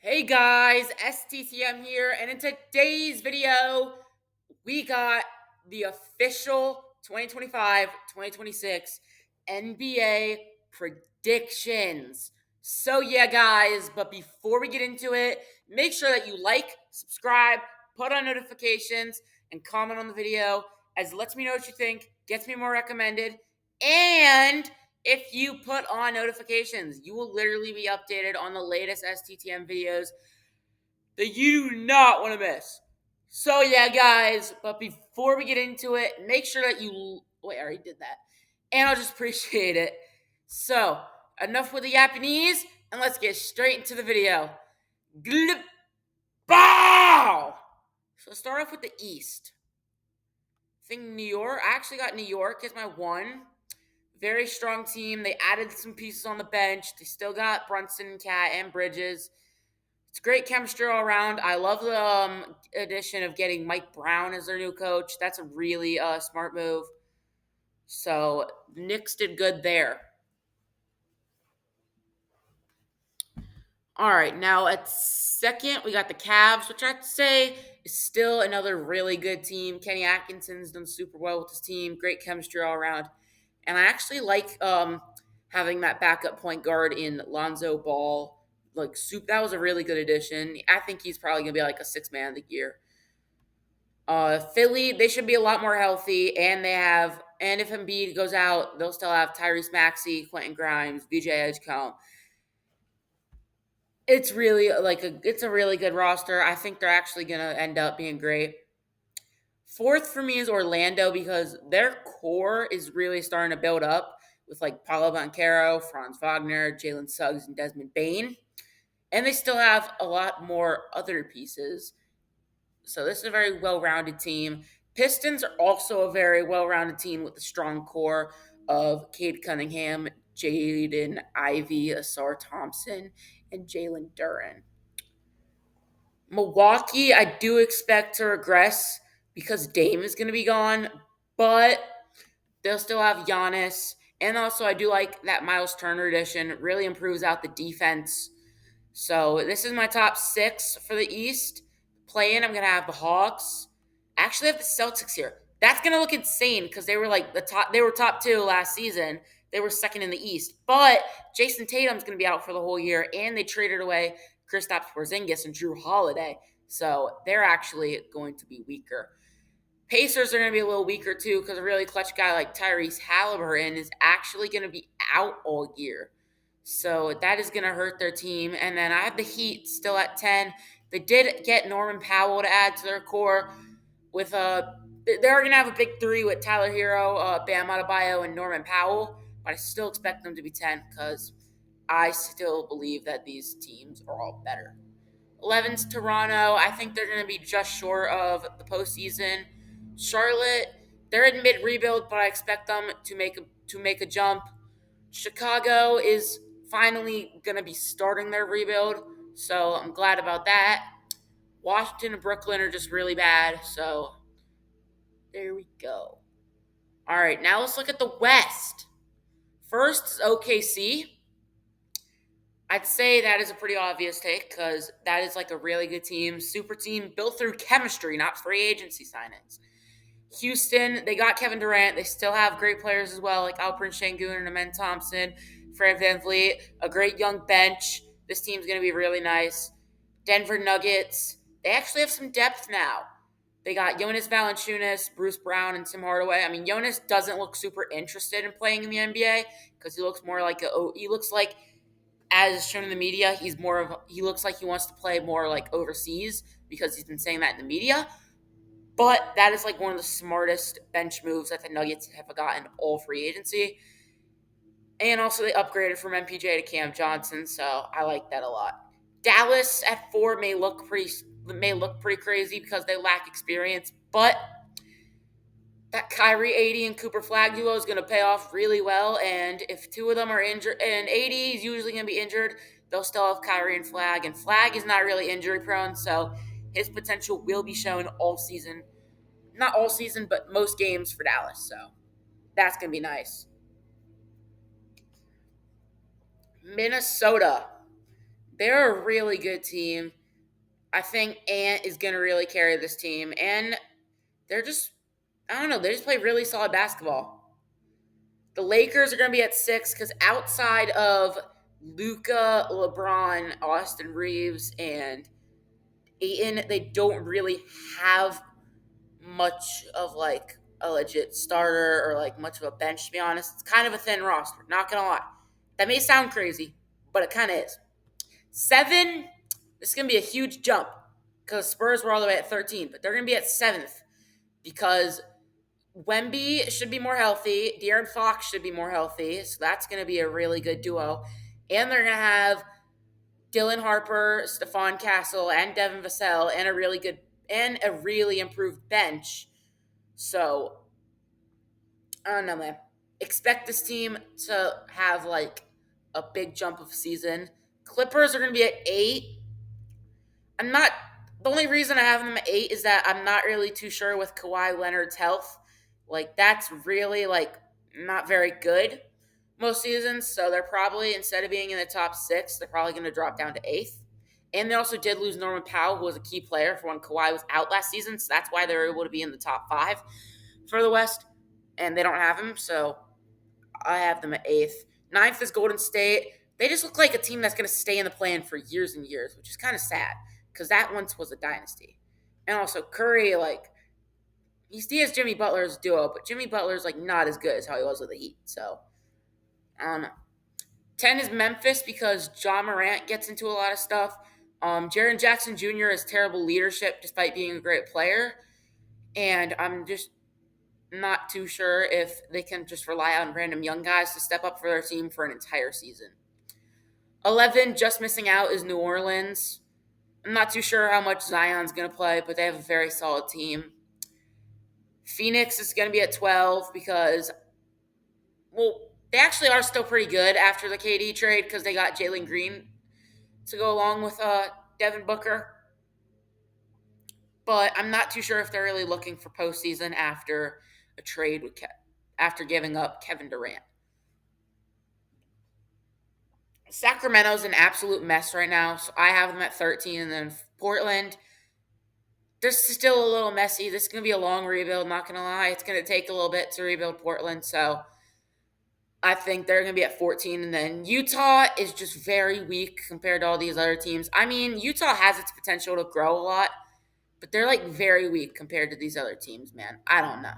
Hey guys, STTM here, and in today's video, we got the official 2025-2026 NBA predictions. So yeah, guys, but before we get into it, make sure that you like, subscribe, put on notifications, and comment on the video, as it lets me know what you think, gets me more recommended, and if you put on notifications, you will literally be updated on the latest STTM videos that you do not want to miss. So yeah, guys, but before we get into it, make sure that you wait, I already did that. And I'll just appreciate it. So, enough with the Japanese, and let's get straight into the video. Glip bow! So start off with the East. I think New York. I actually got New York as my one. Very strong team. They added some pieces on the bench. They still got Brunson, Cat, and Bridges. It's great chemistry all around. I love the addition of getting Mike Brown as their new coach. That's a really smart move. So Knicks did good there. All right, now at second, we got the Cavs, which I'd say is still another really good team. Kenny Atkinson's done super well with his team. Great chemistry all around. And I actually like having that backup point guard in Lonzo Ball. That was a really good addition. I think he's probably gonna be like a six man of the year. Philly, they should be a lot more healthy, and if Embiid goes out, they'll still have Tyrese Maxey, Quentin Grimes, VJ Edgecombe. It's a really good roster. I think they're actually gonna end up being great. Fourth for me is Orlando because their core is really starting to build up with like Paulo Banchero, Franz Wagner, Jalen Suggs, and Desmond Bane. And they still have a lot more other pieces. So this is a very well-rounded team. Pistons are also a very well-rounded team with a strong core of Cade Cunningham, Jaden Ivey, Asar Thompson, and Jalen Duren. Milwaukee, I do expect to regress because Dame is going to be gone, but they'll still have Giannis. And also, I do like that Miles Turner addition. It really improves out the defense. So this is my top six for the East. Playing, I'm going to have the Hawks. I actually have the Celtics here. That's going to look insane because they were like the top. They were top two last season. They were second in the East. But Jason Tatum's going to be out for the whole year, and they traded away Kristaps Porzingis and Drew Holiday. So they're actually going to be weaker. Pacers are going to be a little weaker too because a really clutch guy like Tyrese Halliburton is actually going to be out all year. So that is going to hurt their team. And then I have the Heat still at 10. They did get Norman Powell to add to their core with they're going to have a big three with Tyler Hero, Bam Adebayo, and Norman Powell. But I still expect them to be 10 because I still believe that these teams are all better. 11's Toronto. I think they're going to be just short of the postseason. Charlotte, they're in mid rebuild, but I expect them to make a jump. Chicago is finally going to be starting their rebuild, so I'm glad about that. Washington and Brooklyn are just really bad, so there we go. All right, now let's look at the West. First is OKC. I'd say that is a pretty obvious take because that is like a really good team, super team built through chemistry, not free agency signings. Houston, they got Kevin Durant. They still have great players as well, like Alperen Sengun and Amen Thompson, Fred VanVleet, a great young bench. This team's going to be really nice. Denver Nuggets, they actually have some depth now. They got Jonas Valanciunas, Bruce Brown, and Tim Hardaway. I mean, Jonas doesn't look super interested in playing in the NBA because he looks more like he looks like, as shown in the media, he looks like he wants to play more like overseas because he's been saying that in the media. But that is like one of the smartest bench moves that the Nuggets have gotten all free agency. And also they upgraded from MPJ to Cam Johnson, so I like that a lot. Dallas at 4 may look pretty crazy because they lack experience, but that Kyrie 80 and Cooper Flag duo is going to pay off really well. And if two of them are injured, and 80 is usually going to be injured, they'll still have Kyrie and Flag. And Flag is not really injury prone, so his potential will be shown all season. Not all season, but most games for Dallas. So that's going to be nice. Minnesota. They're a really good team. I think Ant is going to really carry this team. And they're just, I don't know, they just play really solid basketball. The Lakers are going to be at 6 because outside of Luca, LeBron, Austin Reeves, and Aiton, they don't really have much of like a legit starter or like much of a bench, to be honest. It's kind of a thin roster, not going to lie. That may sound crazy, but it kind of is. 7, this is going to be a huge jump because Spurs were all the way at 13, but they're going to be at 7th because Wemby should be more healthy. De'Aaron Fox should be more healthy. So that's going to be a really good duo. And they're going to have Dylan Harper, Stephon Castle, and Devin Vassell, and a really improved bench. So I don't know, man. Expect this team to have like a big jump of season. Clippers are going to be at 8. I'm not. The only reason I have them at 8 is that I'm not really too sure with Kawhi Leonard's health. Like that's really like not very good most seasons. So they're probably instead of being in the top 6, they're probably going to drop down to 8th. And they also did lose Norman Powell, who was a key player for when Kawhi was out last season. So that's why they were able to be in the top 5 for the West. And they don't have him, so I have them at 8th. 9th is Golden State. They just look like a team that's going to stay in the play-in for years and years, which is kind of sad because that once was a dynasty. And also Curry, like he has Jimmy Butler's duo, but Jimmy Butler's like not as good as how he was with the Heat. So I don't know. 10 is Memphis because John Morant gets into a lot of stuff. Jaren Jackson Jr. has terrible leadership despite being a great player, and I'm just not too sure if they can just rely on random young guys to step up for their team for an entire season. 11, just missing out, is New Orleans. I'm not too sure how much Zion's going to play, but they have a very solid team. Phoenix is going to be at 12 because, well, they actually are still pretty good after the KD trade because they got Jalen Green to go along with Devin Booker. But I'm not too sure if they're really looking for postseason after a trade with after giving up Kevin Durant. Sacramento's an absolute mess right now, so I have them at 13. And then Portland, they're still a little messy. This is going to be a long rebuild, not going to lie. It's going to take a little bit to rebuild Portland, so I think they're going to be at 14. And then Utah is just very weak compared to all these other teams. I mean, Utah has its potential to grow a lot, but they're like very weak compared to these other teams, man. I don't know.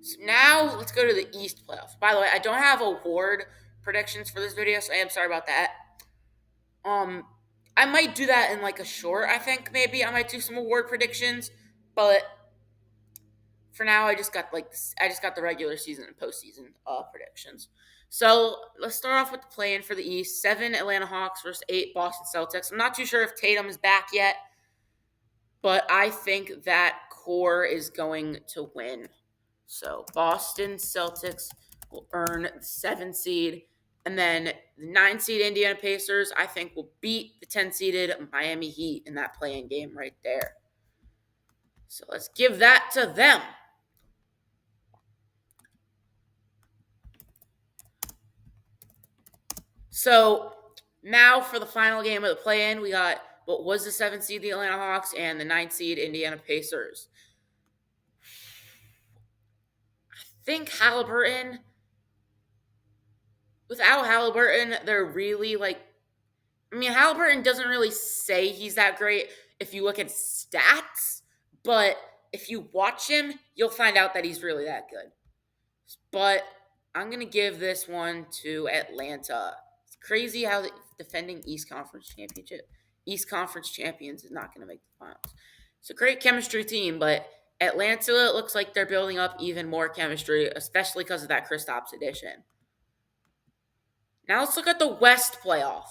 So now let's go to the East playoffs. By the way, I don't have award predictions for this video, so I am sorry about that. I might do that in like a short. I think maybe I might do some award predictions, but for now, I just got the regular season and postseason predictions. So let's start off with the play-in for the East. 7 Atlanta Hawks versus 8 Boston Celtics. I'm not too sure if Tatum is back yet, but I think that core is going to win. So Boston Celtics will earn the 7 seed. And then the 9 seed Indiana Pacers, I think, will beat the 10 seeded Miami Heat in that play-in game right there. So let's give that to them. So now for the final game of the play-in, we got what was the 7 seed, the Atlanta Hawks, and the 9 seed Indiana Pacers. I think without Halliburton, they're really like, I mean, Halliburton doesn't really say he's that great if you look at stats, but if you watch him, you'll find out that he's really that good. But I'm going to give this one to Atlanta. It's crazy how the defending East Conference champions is not going to make the finals. It's a great chemistry team, but Atlanta looks like they're building up even more chemistry, especially because of that Kristaps addition. Now let's look at the West playoff.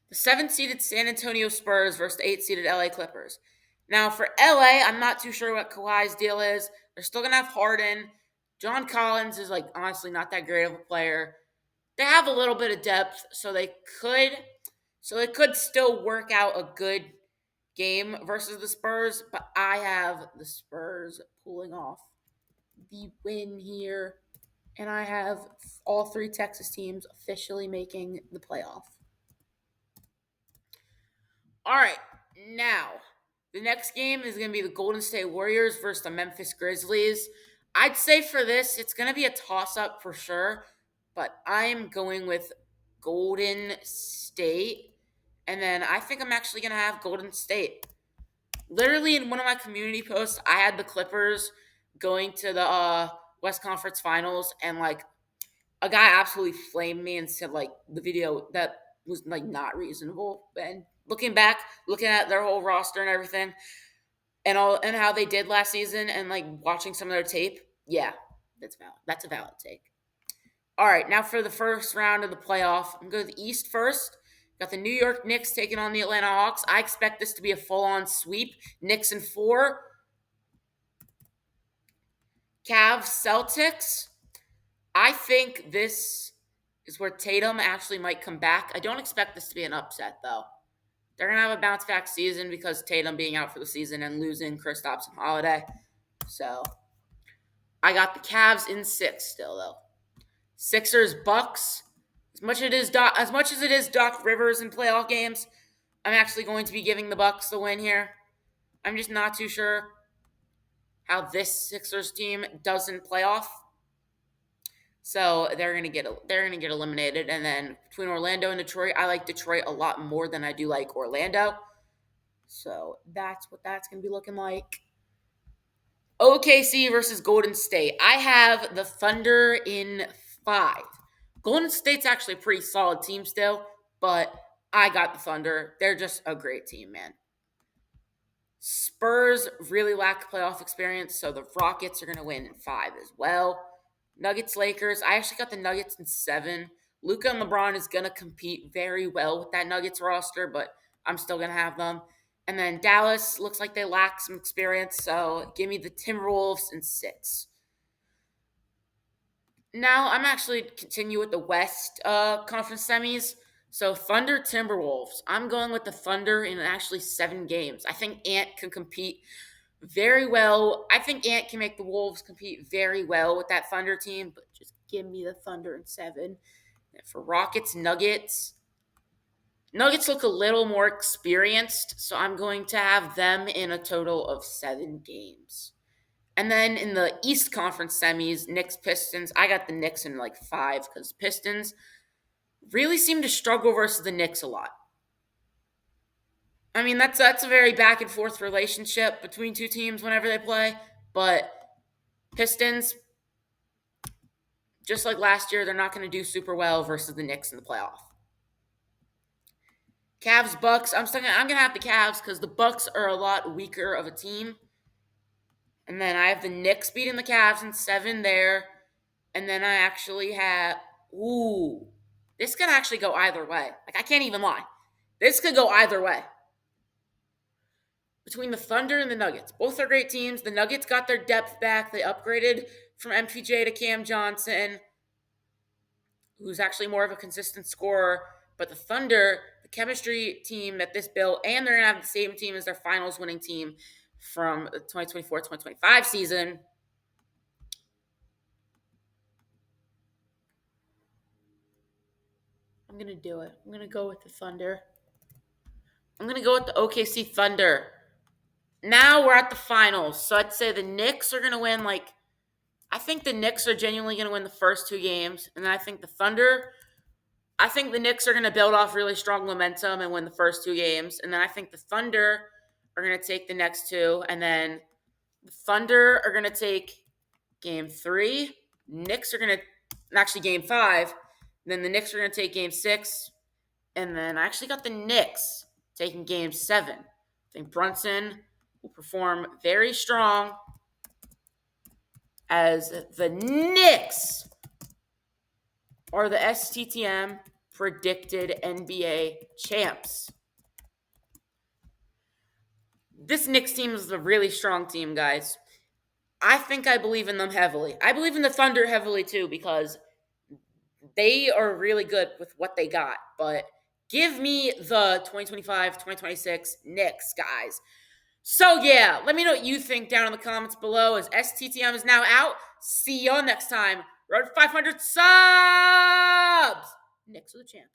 The 7-seeded San Antonio Spurs versus the 8-seeded LA Clippers. Now for LA, I'm not too sure what Kawhi's deal is. They're still going to have Harden. John Collins is like honestly not that great of a player. They have a little bit of depth, so they could still work out a good game versus the Spurs, but I have the Spurs pulling off the win here. And I have all three Texas teams officially making the playoff. All right, now the next game is going to be the Golden State Warriors versus the Memphis Grizzlies. I'd say for this, it's going to be a toss up for sure, but I am going with Golden State. And then I think I'm actually going to have Golden State. Literally in one of my community posts, I had the Clippers going to the West Conference Finals, and like a guy absolutely flamed me and said like the video that was like not reasonable. And looking back, looking at their whole roster and everything, and how they did last season, and like watching some of their tape, yeah, that's valid. That's a valid take. All right, now for the first round of the playoff, I'm going to the East first. Got the New York Knicks taking on the Atlanta Hawks. I expect this to be a full-on sweep. Knicks in 4. Cavs Celtics. I think this is where Tatum actually might come back. I don't expect this to be an upset, though. They're going to have a bounce-back season because Tatum being out for the season and losing Kristaps and Holiday. So, I got the Cavs in 6 still, though. Sixers Bucks. As much as it is Doc Rivers in playoff games, I'm actually going to be giving the Bucks the win here. I'm just not too sure how this Sixers team does in playoff. So they're gonna get eliminated. And then between Orlando and Detroit, I like Detroit a lot more than I do like Orlando. So that's what that's gonna be looking like. OKC versus Golden State. I have the Thunder in 5. Golden State's actually a pretty solid team still, but I got the Thunder. They're just a great team, man. Spurs really lack playoff experience, so the Rockets are going to win in 5 as well. Nuggets, Lakers. I actually got the Nuggets in 7. Luka and LeBron is going to compete very well with that Nuggets roster, but I'm still going to have them. And then Dallas looks like they lack some experience, so give me the Timberwolves in 6. Now I'm actually continue with the West Conference semis. So Thunder Timberwolves. I'm going with the Thunder in actually 7 games. I think Ant can compete very well. I think Ant can make the Wolves compete very well with that Thunder team, but just give me the Thunder in 7. And for Rockets, Nuggets. Nuggets look a little more experienced, so I'm going to have them in a total of 7 games. And then in the East Conference semis, Knicks, Pistons, I got the Knicks in like 5 because Pistons really seem to struggle versus the Knicks a lot. I mean, that's a very back and forth relationship between two teams whenever they play, but Pistons, just like last year, they're not going to do super well versus the Knicks in the playoff. Cavs, Bucks, I'm going to have the Cavs because the Bucks are a lot weaker of a team. And then I have the Knicks beating the Cavs in 7 there. And then I actually have, this could actually go either way. Like, I can't even lie. This could go either way. Between the Thunder and the Nuggets. Both are great teams. The Nuggets got their depth back. They upgraded from MPJ to Cam Johnson, who's actually more of a consistent scorer. But the Thunder, the chemistry team that this built, and they're going to have the same team as their finals winning team from the 2024-2025 season. I'm going to do it. I'm going to go with the Thunder. I'm going to go with the OKC Thunder. Now we're at the finals. So I'd say the Knicks are going to win, I think the Knicks are genuinely going to win the first 2 games. And I think the Knicks are going to build off really strong momentum and win the first 2 games. And then I think the Thunder are going to take the next 2. And then the Thunder are going to take game 3. Knicks are going to, actually game 5. Then the Knicks are going to take game 6. And then I actually got the Knicks taking game 7. I think Brunson will perform very strong as the Knicks are the STTM predicted NBA champs. This Knicks team is a really strong team, guys. I think I believe in them heavily. I believe in the Thunder heavily, too, because they are really good with what they got. But give me the 2025-2026 Knicks, guys. So, yeah, let me know what you think down in the comments below as STTM is now out. See y'all next time. Road to 500 subs. Next to the champs.